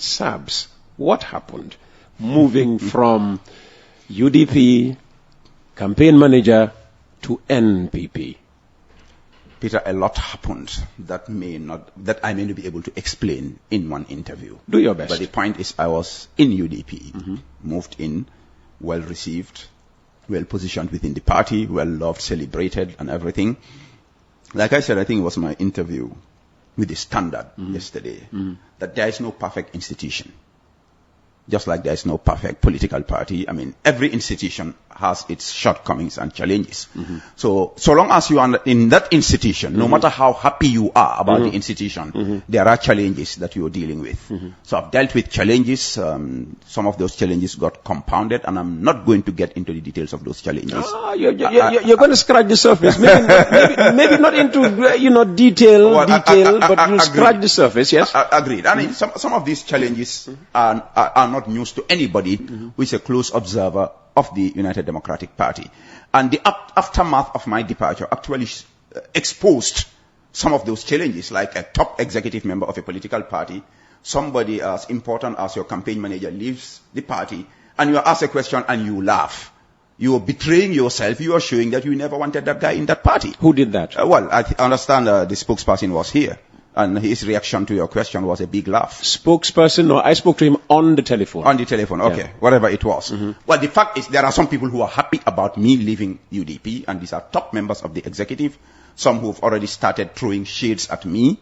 Sabs, what happened? Moving from UDP, campaign manager, to NPP. Peter, a lot happened that I may not be able to explain in one interview. Do your best. But the point is, I was in UDP, moved in, well received, well positioned within the party, well loved, celebrated, and everything. Like I said, I think it was my interview with the Standard yesterday, that there is no perfect institution. Just like there is no perfect political party. I mean, every institution has its shortcomings and challenges. So long as you are in that institution, no matter how happy you are about the institution, there are challenges that you are dealing with. So I've dealt with challenges. Some of those challenges got compounded, and I'm not going to get into the details of those challenges. You're going to scratch the surface. Maybe not into detail, but you scratch the surface. Yes, agreed. I mean, some of these challenges are not news to anybody who is a close observer of the United Democratic Party. And the aftermath of my departure actually exposed some of those challenges, like a top executive member of a political party, somebody as important as your campaign manager leaves the party, and you are asked a question and you laugh. You are betraying yourself. You are showing that you never wanted that guy in that party. Who did that? I understand the spokesperson was here. And his reaction to your question was a big laugh. Spokesperson? No, I spoke to him on the telephone. On the telephone, okay. Yeah. Whatever it was. Well, the fact is there are some people who are happy about me leaving UDP, and these are top members of the executive, some who have already started throwing shades at me,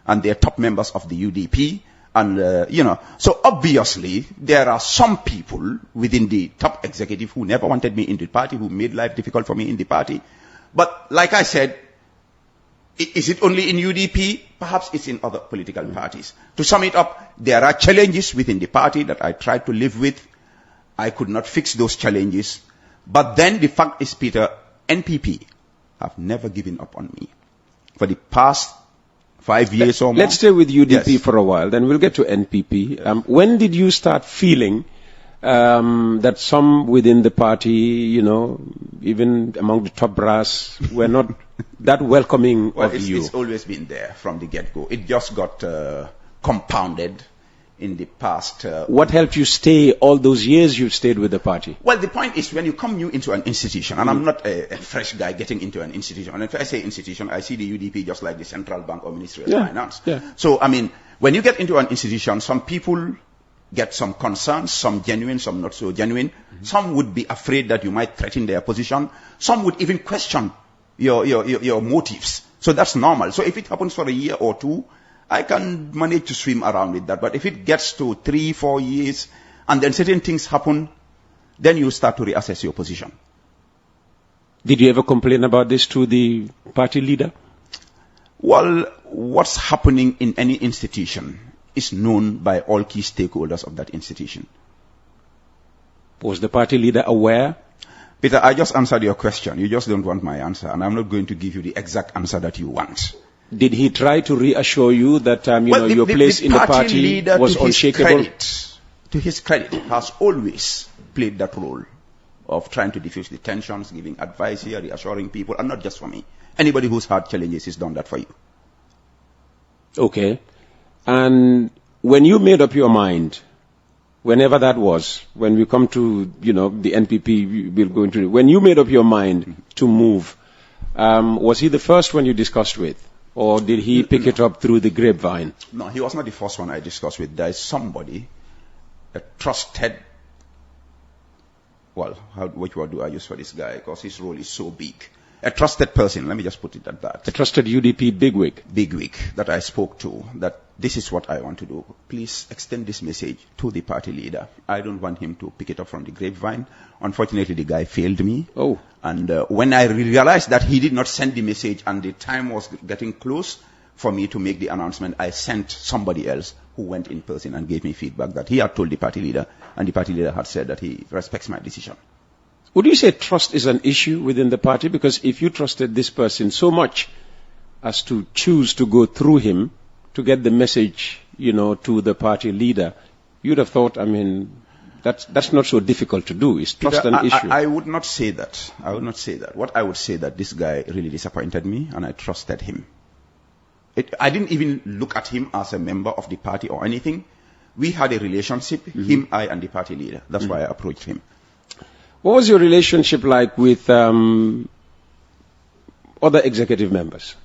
and they're top members of the UDP. And, so obviously there are some people within the top executive who never wanted me in the party, who made life difficult for me in the party. But like I said, is it only in UDP? Perhaps it's in other political parties. To sum it up, there are challenges within the party that I tried to live with. I could not fix those challenges. But then the fact is, Peter, NPP have never given up on me. For the past 5 years or more. Let's stay with UDP for a while, then we'll get to NPP. When did you start feeling that some within the party, even among the top brass, were not that welcoming of you? It's always been there from the get-go. It just got compounded in the past. What helped you stay all those years you stayed with the party? Well, the point is, when you come new into an institution, and I'm not a fresh guy getting into an institution, and if I say institution, I see the UDP just like the Central Bank or Ministry of Finance. Yeah. So, I mean, when you get into an institution, some people get some concerns, some genuine, some not so genuine. Some would be afraid that you might threaten their position. Some would even question your motives. So that's normal. So if it happens for a year or two, I can manage to swim around with that. But if it gets to 3-4 years, and then certain things happen, then you start to reassess your position. Did you ever complain about this to the party leader? Well, what's happening in any institution is known by all key stakeholders of that institution. Was the party leader aware? Peter, I just answered your question. You just don't want my answer, and I'm not going to give you the exact answer that you want. Did he try to reassure you that your place in the party was unshakable? To his credit, has always played that role of trying to diffuse the tensions, giving advice here, reassuring people, and not just for me. Anybody who's had challenges has done that for you. Okay. And when you made up your mind, whenever that was, when we come to, the NPP, we'll go into it. When you made up your mind to move, was he the first one you discussed with? Or did he pick it up through the grapevine? No, he was not the first one I discussed with. There is somebody, a trusted, which word do I use for this guy? Because his role is so big. A trusted person, let me just put it at that. A trusted UDP bigwig. Bigwig that I spoke to, that this is what I want to do. Please extend this message to the party leader. I don't want him to pick it up from the grapevine. Unfortunately, the guy failed me. Oh. And when I realized that he did not send the message and the time was getting close for me to make the announcement, I sent somebody else who went in person and gave me feedback that he had told the party leader, and the party leader had said that he respects my decision. Would you say trust is an issue within the party? Because if you trusted this person so much as to choose to go through him to get the message, to the party leader, you'd have thought, that's not so difficult to do. Is trust an issue? I would not say that. What I would say that this guy really disappointed me, and I trusted him. I didn't even look at him as a member of the party or anything. We had a relationship, him, I, and the party leader. That's why I approached him. What was your relationship like with other executive members?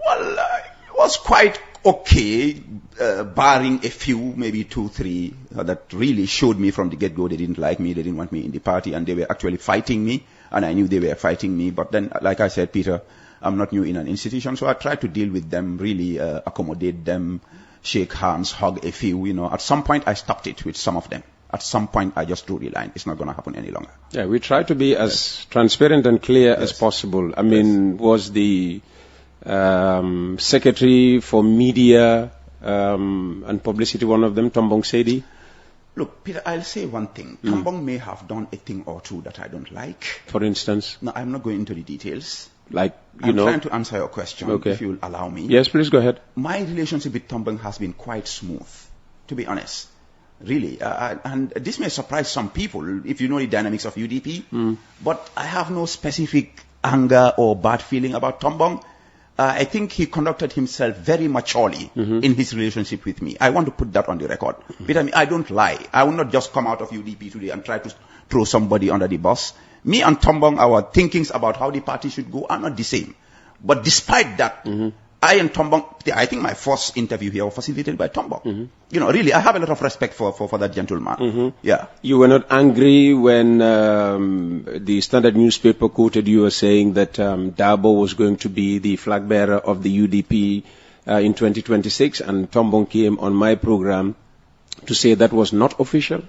Well, it was quite okay, barring a few, maybe 2, 3, that really showed me from the get-go they didn't like me, they didn't want me in the party, and they were actually fighting me, and I knew they were fighting me. But then, like I said, Peter, I'm not new in an institution, so I tried to deal with them, really accommodate them, shake hands, hug a few. At some point I stopped it with some of them. At some point I just drew the line. It's not going to happen any longer. Yeah, we try to be as transparent and clear as possible. I mean, was the Secretary for Media and Publicity one of them, Tombong Sedi? Look, Peter, I'll say one thing. Tombong may have done a thing or two that I don't like. For instance? No, I'm not going into the details. I'm trying to answer your question, if you'll allow me. Yes, please go ahead. My relationship with Tombong has been quite smooth, to be honest. Really. And this may surprise some people if you know the dynamics of UDP, but I have no specific anger or bad feeling about Tombong. I think he conducted himself very maturely in his relationship with me. I want to put that on the record. But I don't lie. I will not just come out of UDP today and try to throw somebody under the bus. Me and Tombong, our thinkings about how the party should go are not the same. But despite that, I and Tombong, I think my first interview here was facilitated by Tombong. Really, I have a lot of respect for that gentleman. Yeah. You were not angry when the Standard newspaper quoted you as saying that Dabo was going to be the flag bearer of the UDP in 2026, and Tombong came on my program to say that was not official?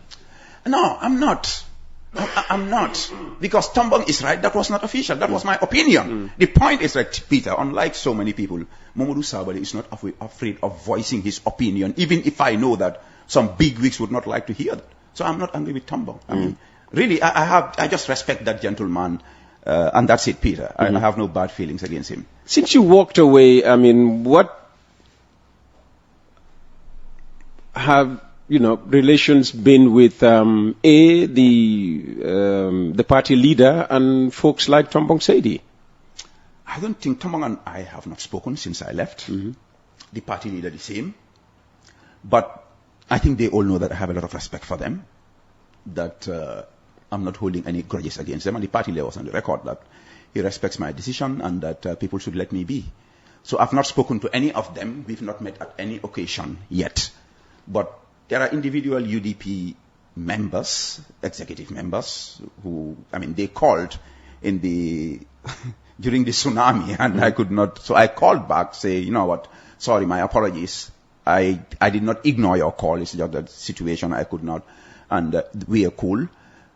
No, I'm not. I'm not. Because Tombong is right, that was not official. That was my opinion. The point is that, Peter, unlike so many people, Momodou Sabally is not afraid of voicing his opinion, even if I know that some bigwigs would not like to hear that. So I'm not angry with Tombong. I mean, really, I just respect that gentleman, and that's it, Peter. I have no bad feelings against him. Since you walked away, I mean, what have relations been with the party leader and folks like Tombong Sedi? I don't think Tombong and I have not spoken since I left. The party leader the same. But I think they all know that I have a lot of respect for them, that I'm not holding any grudges against them. And the party leader was on the record that he respects my decision and that people should let me be. So I've not spoken to any of them. We've not met at any occasion yet. But there are individual UDP members, executive members, who, they called in during the tsunami, and I could not, so I called back, say, you know what, sorry, my apologies. I did not ignore your call, it's just that situation I could not, and we are cool.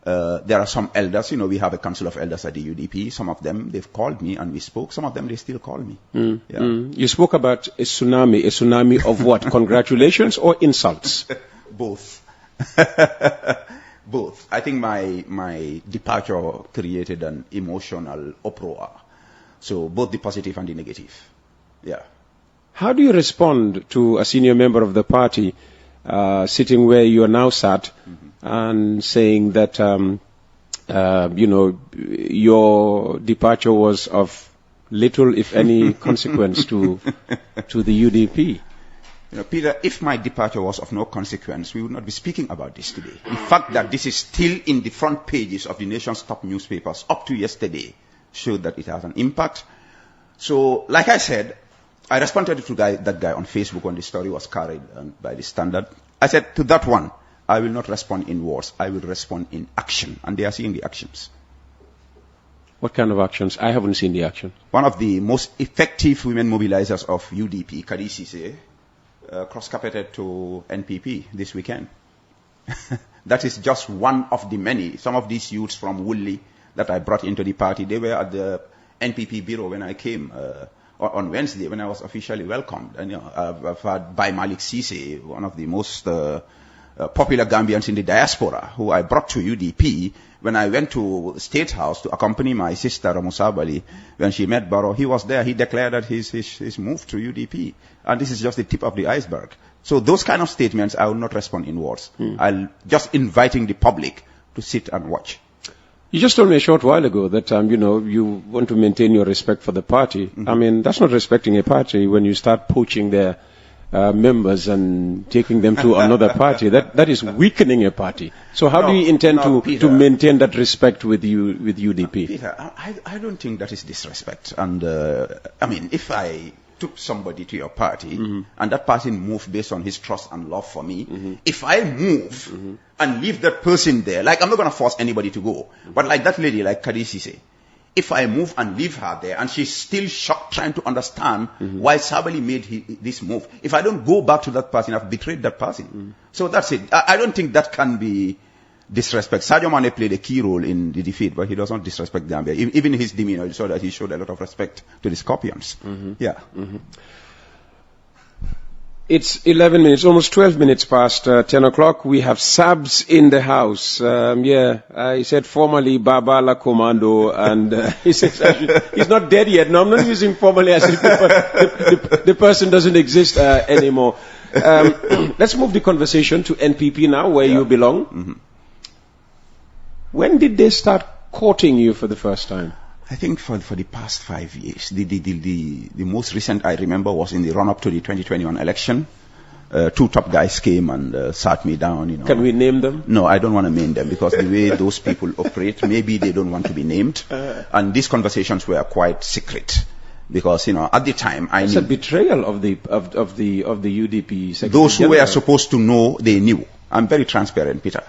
There are some elders, we have a council of elders at the UDP. Some of them, they've called me and we spoke. Some of them, they still call me. You spoke about a tsunami of what? Congratulations or insults? Both. Both. I think my departure created an emotional uproar. So both the positive and the negative. Yeah. How do you respond to a senior member of the party sitting where you are now sat and saying that, your departure was of little, if any, consequence to the UDP? Peter, if my departure was of no consequence, we would not be speaking about this today. The fact that this is still in the front pages of the nation's top newspapers up to yesterday showed that it has an impact. So, like I said, I responded to that guy on Facebook when the story was carried by the Standard. I said to that one, I will not respond in words. I will respond in action. And they are seeing the actions. What kind of actions? I haven't seen the action. One of the most effective women mobilizers of UDP, Kadisise, cross-carpeted to NPP this weekend. That is just one of the many. Some of these youths from Woolly that I brought into the party, they were at the NPP bureau when I came on Wednesday when I was officially welcomed. And I've had Bai Malik Sise, one of the most popular Gambians in the diaspora, who I brought to UDP when I went to State House to accompany my sister Momodou Sabally. When she met Barrow, he was there. He declared that his move to UDP, and this is just the tip of the iceberg. So those kind of statements, I will not respond in words. I'll just inviting the public to sit and watch. You just told me a short while ago that you want to maintain your respect for the party. I mean, that's not respecting a party when you start poaching their members and taking them to another party. That is weakening a party. So how do you intend to maintain that respect with UDP? Peter, I don't think that is disrespect. And I mean, if I took somebody to your party and that person moved based on his trust and love for me, if I move and leave that person there, like I'm not going to force anybody to go, but like that lady, like Kadisi say, if I move and leave her there and she's still shocked trying to understand why Sabally made this move, if I don't go back to that person, I've betrayed that person. So that's it. I don't think that can be disrespect. Sadio Mane played a key role in the defeat, but he does not disrespect Gambia. Even his demeanor, you saw that he showed a lot of respect to the Scorpions. Yeah. It's 11 minutes, almost 12 minutes past 10 o'clock. We have Sabs in the house. He said formerly Babala Commando, and he says he's not dead yet. No, I'm not using formerly as if the person doesn't exist anymore. Let's move the conversation to NPP now, where you belong. When did they start courting you for the first time? I think for the past 5 years. The most recent I remember was in the run-up to the 2021 election. Two top guys came and sat me down. You know. Can we name them? No, I don't want to name them because the way those people operate, maybe they don't want to be named. And these conversations were quite secret because at the time I knew. It's a betrayal of the UDP secretary. Those who were supposed to know, they knew. I'm very transparent, Peter.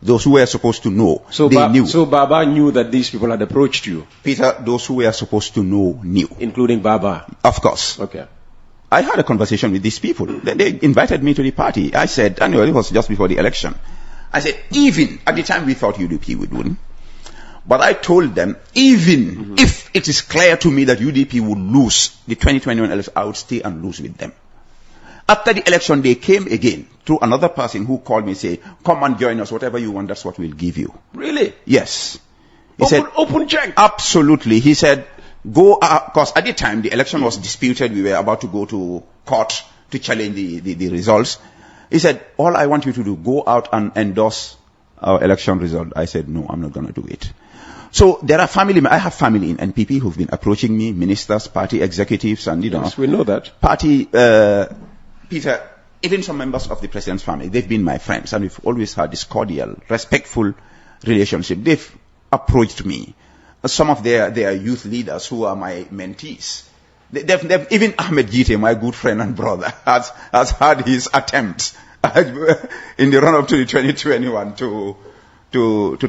Those who were supposed to know, they knew. So Baba knew that these people had approached you? Peter, those who were supposed to know knew. Including Baba? Of course. Okay. I had a conversation with these people. They invited me to the party. I said, anyway, it was just before the election. I said, even at the time we thought UDP would win. But I told them, even if it is clear to me that UDP would lose the 2021 election, I would stay and lose with them. After the election, they came again through another person who called me and said, come and join us, whatever you want, that's what we'll give you. Really? Yes. He said, open check? Absolutely. He said, go, because at the time the election was disputed, we were about to go to court to challenge the results. He said, all I want you to do, go out and endorse our election result. I said, no, I'm not going to do it. So there are I have family in NPP who've been approaching me, ministers, party executives, and Yes, we know that. Party, Peter, even some members of the president's family, they've been my friends, and we've always had this cordial, respectful relationship. They've approached me. Some of their youth leaders who are my mentees. Even Ahmed Jite, my good friend and brother, has had his attempts in the run-up to the 2021 to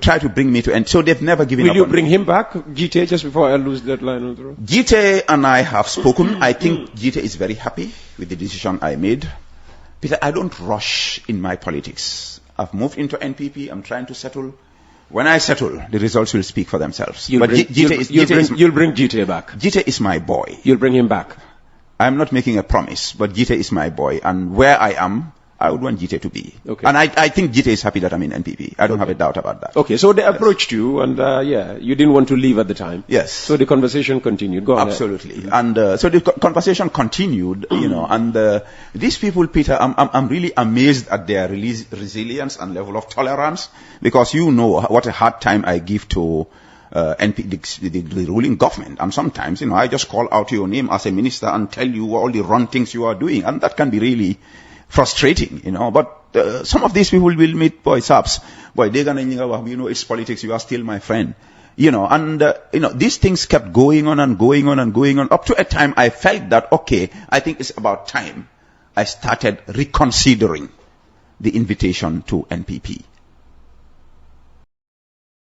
try to bring me to end. So they've never given up. Will you bring him back, Jite, just before I lose that line of throw? Jite and I have spoken. I think Jite is very happy with the decision I made. Peter, I don't rush in my politics. I've moved into NPP. I'm trying to settle. When I settle, the results will speak for themselves. You'll bring Jite back. Jite is my boy. You'll bring him back. I'm not making a promise, but Jite is my boy. And where I am, I would want Jite to be. Okay. And I think Jite is happy that I'm in NPP. I don't have a doubt about that. Okay, so they approached you, and you didn't want to leave at the time. Yes. So the conversation continued. Go on. Absolutely. And so the conversation continued, and these people, Peter, I'm really amazed at their resilience and level of tolerance, because you know what a hard time I give to the ruling government. And sometimes, I just call out your name as a minister and tell you all the wrong things you are doing, and that can be really frustrating, but some of these people will meet, Sabs, they're gonna, it's politics, you are still my friend, and these things kept going on and going on and going on, up to a time I felt that, okay, I think it's about time I started reconsidering the invitation to NPP.